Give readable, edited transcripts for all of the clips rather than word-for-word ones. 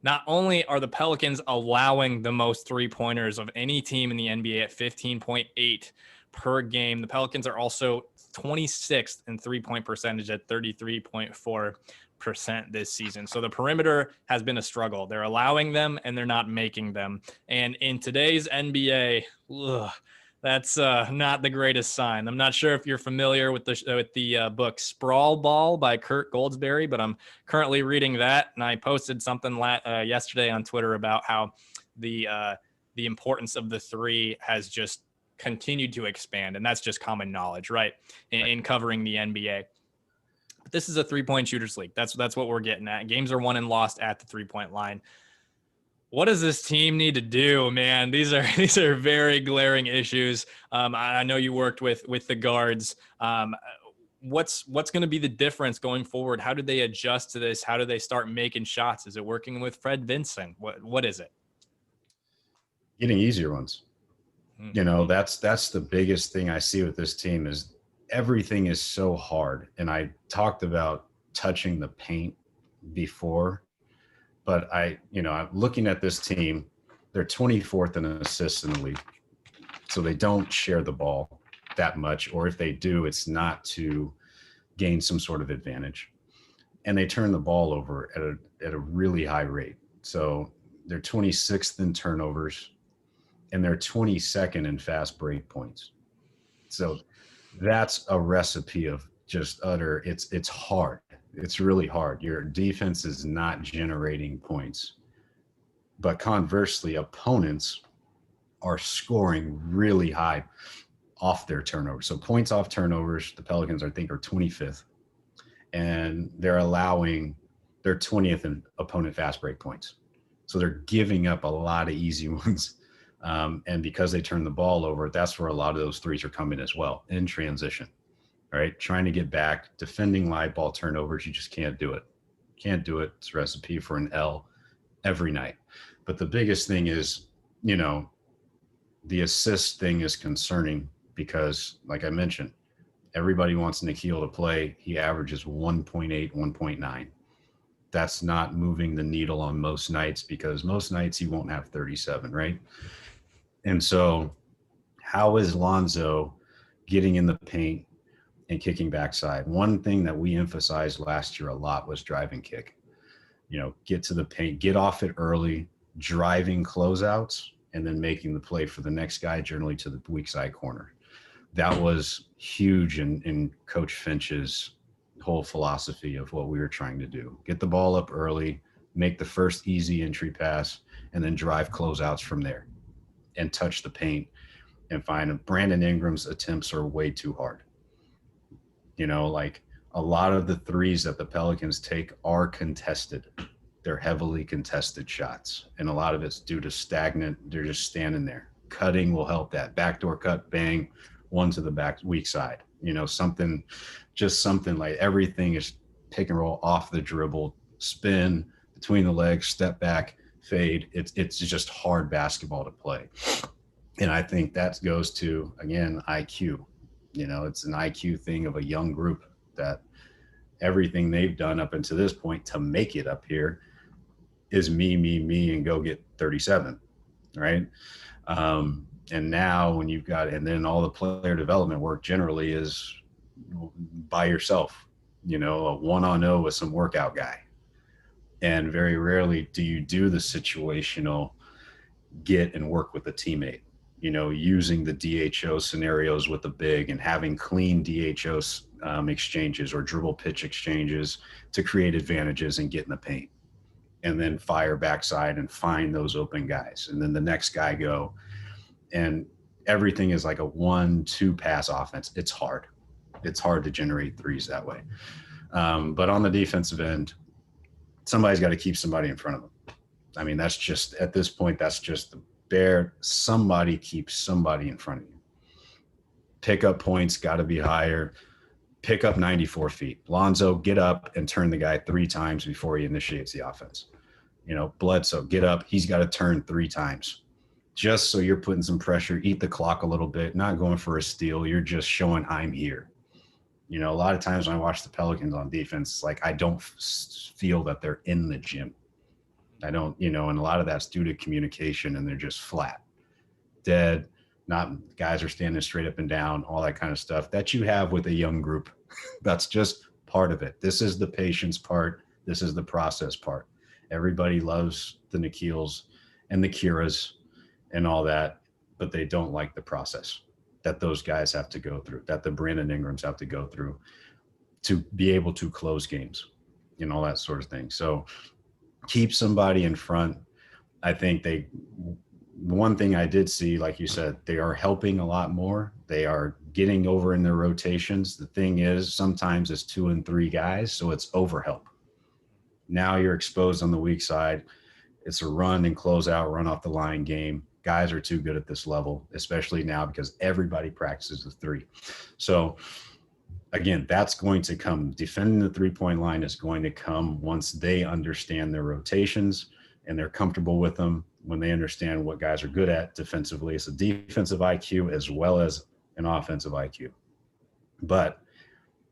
Not only are the Pelicans allowing the most three-pointers of any team in the NBA at 15.8 per game, the Pelicans are also 26th in three-point percentage at 33.4% this season. So the perimeter has been a struggle. They're allowing them and they're not making them. And in today's NBA, that's not the greatest sign. I'm not sure if you're familiar with the book Sprawl Ball by Kurt Goldsberry, but I'm currently reading that, and I posted something yesterday on Twitter about how the importance of the three has just continued to expand, and that's just common knowledge, right? In covering the NBA. But this is a three-point shooters league. That's what we're getting at. Games are won and lost at the three-point line. What does this team need to do, man? These are very glaring issues. I know you worked with the guards. What's going to be the difference going forward? How do they adjust to this? How do they start making shots? Is it working with Fred Vincent? What is it? Getting easier ones. You know, that's the biggest thing I see with this team is everything is so hard. And I talked about touching the paint before, but I'm looking at this team, they're 24th in assists in the league. So they don't share the ball that much, or if they do, it's not to gain some sort of advantage. And they turn the ball over at a really high rate. So they're 26th in turnovers, and they're 22nd in fast break points. So that's a recipe of just utter, it's hard. It's really hard. Your defense is not generating points. But conversely, opponents are scoring really high off their turnovers. So points off turnovers, the Pelicans, I think, are 25th. And they're 20th in opponent fast break points. So they're giving up a lot of easy ones. And because they turn the ball over, that's where a lot of those threes are coming as well, in transition, right? Trying to get back, defending live ball turnovers, you just can't do it. Can't do it. It's a recipe for an L every night. But the biggest thing is, the assist thing is concerning because, like I mentioned, everybody wants Nikhil to play. He averages 1.8, 1.9. That's not moving the needle on most nights because most nights he won't have 37, right? And so how is Lonzo getting in the paint and kicking backside? One thing that we emphasized last year a lot was drive and kick. Get to the paint, get off it early, driving closeouts, and then making the play for the next guy, generally to the weak side corner. That was huge in Coach Finch's whole philosophy of what we were trying to do. Get the ball up early, make the first easy entry pass, and then drive closeouts from there and touch the paint and find Brandon Ingram's attempts are way too hard. Like a lot of the threes that the Pelicans take are contested. They're heavily contested shots. And a lot of it's due to stagnant. They're just standing there. Cutting will help that. Backdoor cut, bang, one to the back, weak side. Something like everything is pick and roll off the dribble, spin between the legs, step back, fade. It's just hard basketball to play. And I think that goes to, again, IQ. It's an IQ thing of a young group that everything they've done up until this point to make it up here is me, and go get 37, right? And now when you've got, and then all the player development work generally is by yourself, a 1-on-0 with some workout guy. And very rarely do you do the situational get and work with a teammate, using the DHO scenarios with the big and having clean DHO exchanges or dribble pitch exchanges to create advantages and get in the paint. And then fire backside and find those open guys. And then the next guy go. And everything is like a 1-2 pass offense. It's hard. It's hard to generate threes that way. But on the defensive end, somebody's got to keep somebody in front of them. I mean, that's just, at this point, that's just the bare, somebody keeps somebody in front of you. Pick up points, got to be higher. Pick up 94 feet. Lonzo, get up and turn the guy 3 times before he initiates the offense. Bledsoe, get up. He's got to turn 3 times. Just so you're putting some pressure, eat the clock a little bit, not going for a steal. You're just showing I'm here. A lot of times when I watch the Pelicans on defense, it's like I don't feel that they're in the gym. I don't, and a lot of that's due to communication, and they're just flat, dead, not guys are standing straight up and down, all that kind of stuff that you have with a young group. That's just part of it. This is the patience part. This is the process part. Everybody loves the Nikhils and the Kiras and all that, but they don't like the process that those guys have to go through, that the Brandon Ingrams have to go through to be able to close games, all that sort of thing. So keep somebody in front. I think one thing I did see, like you said, they are helping a lot more. They are getting over in their rotations. The thing is, sometimes it's 2 and 3 guys, so it's overhelp. Now you're exposed on the weak side. It's a run and close out, run off the line game. Guys are too good at this level, especially now because everybody practices the 3. So again, that's going to come. Defending the 3-point line is going to come once they understand their rotations and they're comfortable with them, when they understand what guys are good at defensively. It's a defensive IQ as well as an offensive IQ. But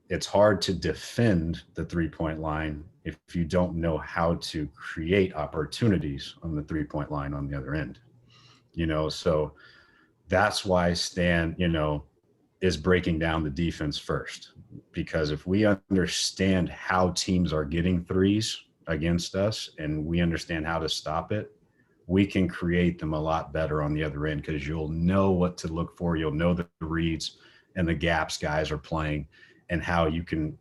it's hard to defend the 3-point line if you don't know how to create opportunities on the 3-point line on the other end. So that's why Stan, is breaking down the defense first, because if we understand how teams are getting threes against us and we understand how to stop it, we can create them a lot better on the other end, because you'll know what to look for. You'll know the reads and the gaps guys are playing and how you can,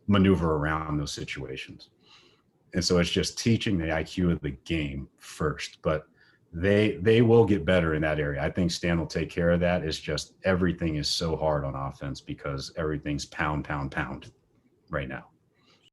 maneuver around those situations. And so it's just teaching the IQ of the game first, but they will get better in that area. I think Stan will take care of that. It's just everything is so hard on offense because everything's pound right now.